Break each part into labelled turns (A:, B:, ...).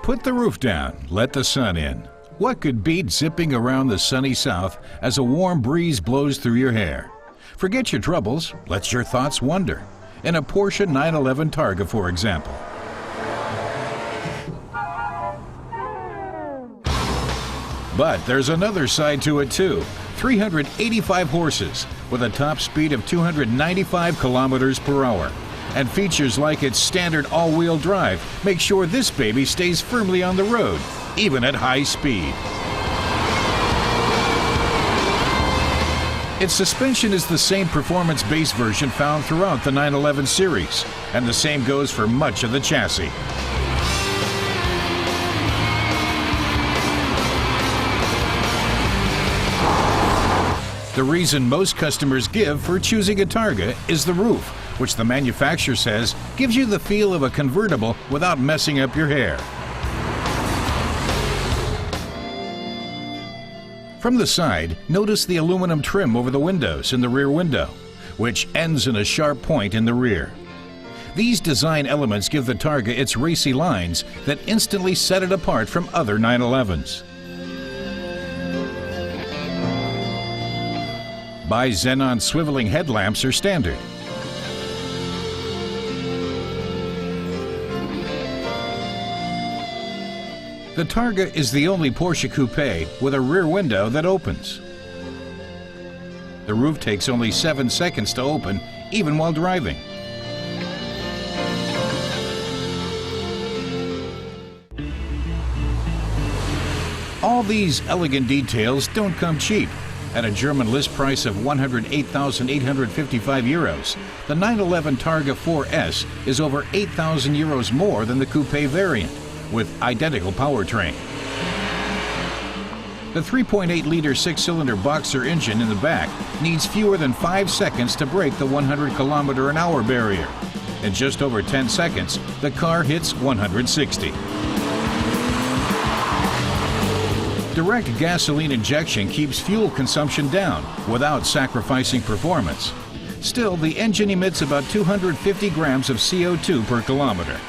A: Put the roof down, let the sun in. What could beat zipping around the sunny south as a warm breeze blows through your hair? Forget your troubles, let your thoughts wander. In a Porsche 911 Targa, for example. But there's another side to it too. 385 horses with a top speed of 295 kilometers per hour. And features like its standard all-wheel drive make sure this baby stays firmly on the road, even at high speed. Its suspension is the same performance base version found throughout the 911 series, and the same goes for much of the chassis. The reason most customers give for choosing a Targa is the roof, which the manufacturer says gives you the feel of a convertible without messing up your hair. From the side, notice the aluminum trim over the windows in the rear window, which ends in a sharp point in the rear. These design elements give the Targa its racy lines that instantly set it apart from other 911s. Bi-xenon swiveling headlamps are standard. The Targa is the only Porsche coupe with a rear window that opens. The roof takes only 7 seconds to open, even while driving. All these elegant details don't come cheap. At a German list price of 108,855 euros, the 911 Targa 4S is over 8,000 euros more than the coupe variant, with identical powertrain. The 3.8-liter six-cylinder boxer engine in the back needs fewer than 5 seconds to break the 100-kilometer-an-hour barrier. In just over 10 seconds, the car hits 160. Direct gasoline injection keeps fuel consumption down without sacrificing performance. Still, the engine emits about 250 grams of CO2 per kilometer.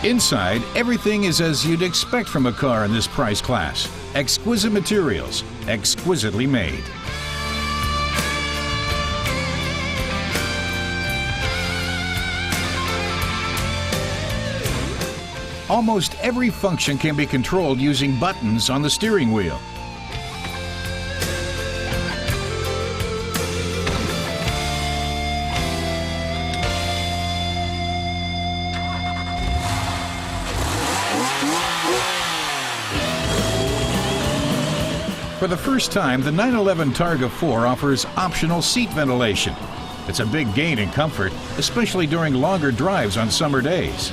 A: Inside, everything is as you'd expect from a car in this price class. Exquisite materials, exquisitely made. Almost every function can be controlled using buttons on the steering wheel. For the first time, the 911 Targa 4 offers optional seat ventilation. It's a big gain in comfort, especially during longer drives on summer days.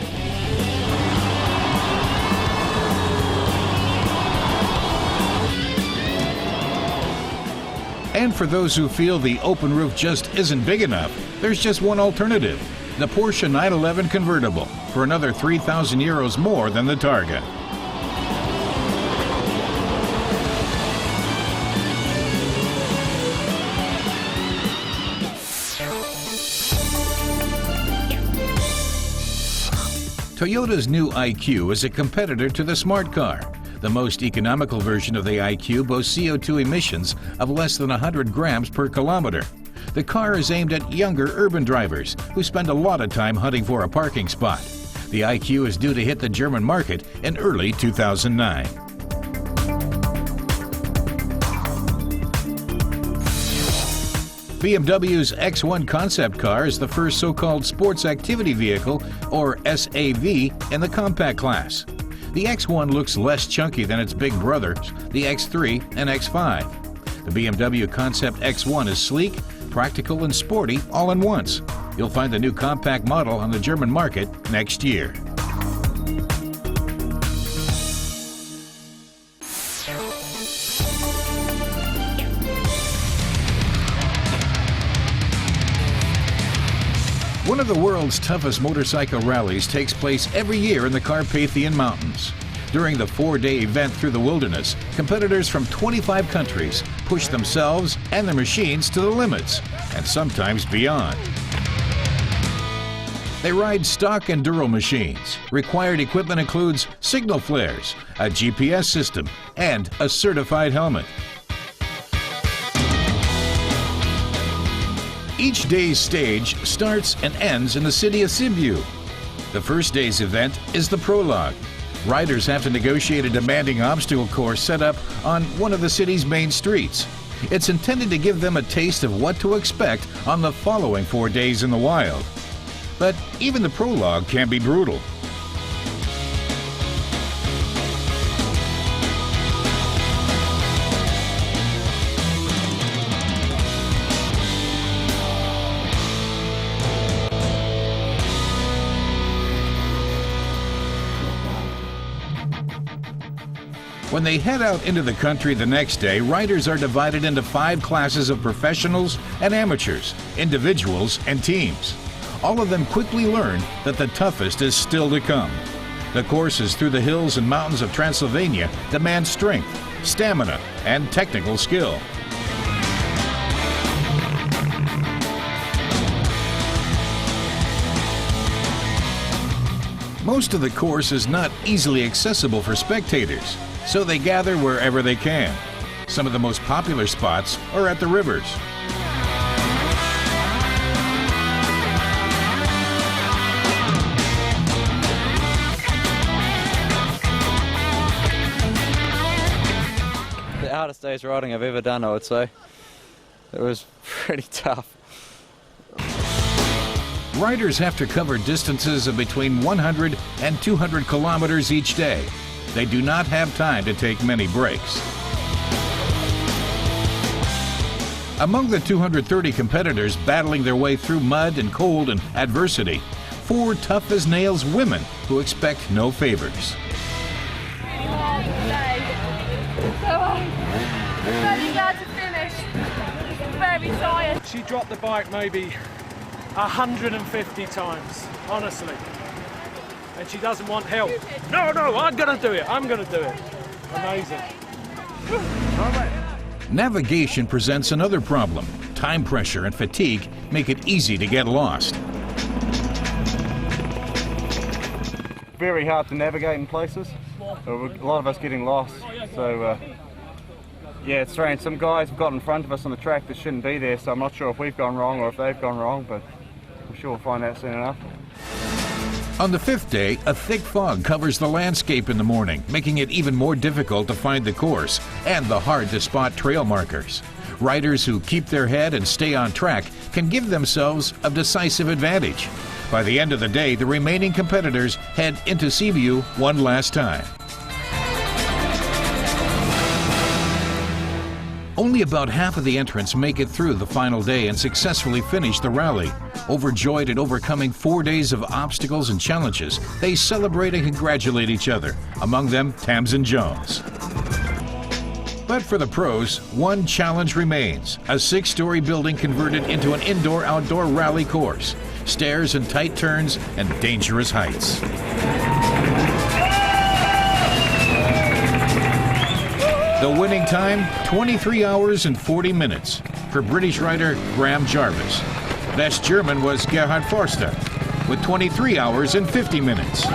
A: And for those who feel the open roof just isn't big enough, there's just one alternative, the Porsche 911 convertible, for another 3,000 euros more than the Targa. Toyota's new IQ is a competitor to the Smart Car. The most economical version of the IQ boasts CO2 emissions of less than 100 grams per kilometer. The car is aimed at younger urban drivers who spend a lot of time hunting for a parking spot. The IQ is due to hit the German market in early 2009. BMW's X1 concept car is the first so-called sports activity vehicle, or SAV, in the compact class. The X1 looks less chunky than its big brothers, the X3 and X5. The BMW Concept X1 is sleek, practical, and sporty all in once. You'll find the new compact model on the German market next year. One of the world's toughest motorcycle rallies takes place every year in the Carpathian Mountains. During the 4-day event through the wilderness, competitors from 25 countries push themselves and their machines to the limits, and sometimes beyond. They ride stock enduro machines. Required equipment includes signal flares, a GPS system, and a certified helmet. Each day's stage starts and ends in the city of Sibiu. The first day's event is the prologue. Riders have to negotiate a demanding obstacle course set up on one of the city's main streets. It's intended to give them a taste of what to expect on the following 4 days in the wild. But even the prologue can be brutal. When they head out into the country the next day, riders are divided into 5 classes of professionals and amateurs, individuals and teams. All of them quickly learn that the toughest is still to come. The courses through the hills and mountains of Transylvania demand strength, stamina, and technical skill. Most of the course is not easily accessible for spectators, so they gather wherever they can. Some of the most popular spots are at the rivers.
B: The hardest day's riding I've ever done, I would say. It was pretty tough.
A: Riders have to cover distances of between 100 and 200 kilometers each day. They do not have time to take many breaks. Among the 230 competitors battling their way through mud and cold and adversity, 4 tough-as-nails women who expect no favors.
C: Really hard today. So I'm very glad to finish. Very tired.
D: She dropped the bike maybe 150 times, honestly. And she doesn't want help. No, I'm gonna do it. I'm gonna do it. Amazing.
A: Navigation presents another problem. Time pressure and fatigue make it easy to get lost.
E: Very hard to navigate in places. A lot of us getting lost. So yeah, it's strange. Some guys have got in front of us on the track that shouldn't be there, so I'm not sure if we've gone wrong or if they've gone wrong, but I'm sure we'll find out soon enough.
A: On the 5th day, a thick fog covers the landscape in the morning, making it even more difficult to find the course and the hard-to-spot trail markers. Riders who keep their head and stay on track can give themselves a decisive advantage. By the end of the day, the remaining competitors head into Sibiu one last time. Only about half of the entrants make it through the final day and successfully finish the rally. Overjoyed at overcoming 4 days of obstacles and challenges, they celebrate and congratulate each other, among them Tamsin Jones. But for the pros, one challenge remains: a 6-story building converted into an indoor-outdoor rally course. Stairs and tight turns and dangerous heights. The winning time, 23 hours and 40 minutes for British rider Graham Jarvis. Best German was Gerhard Forster with 23 hours and 50 minutes.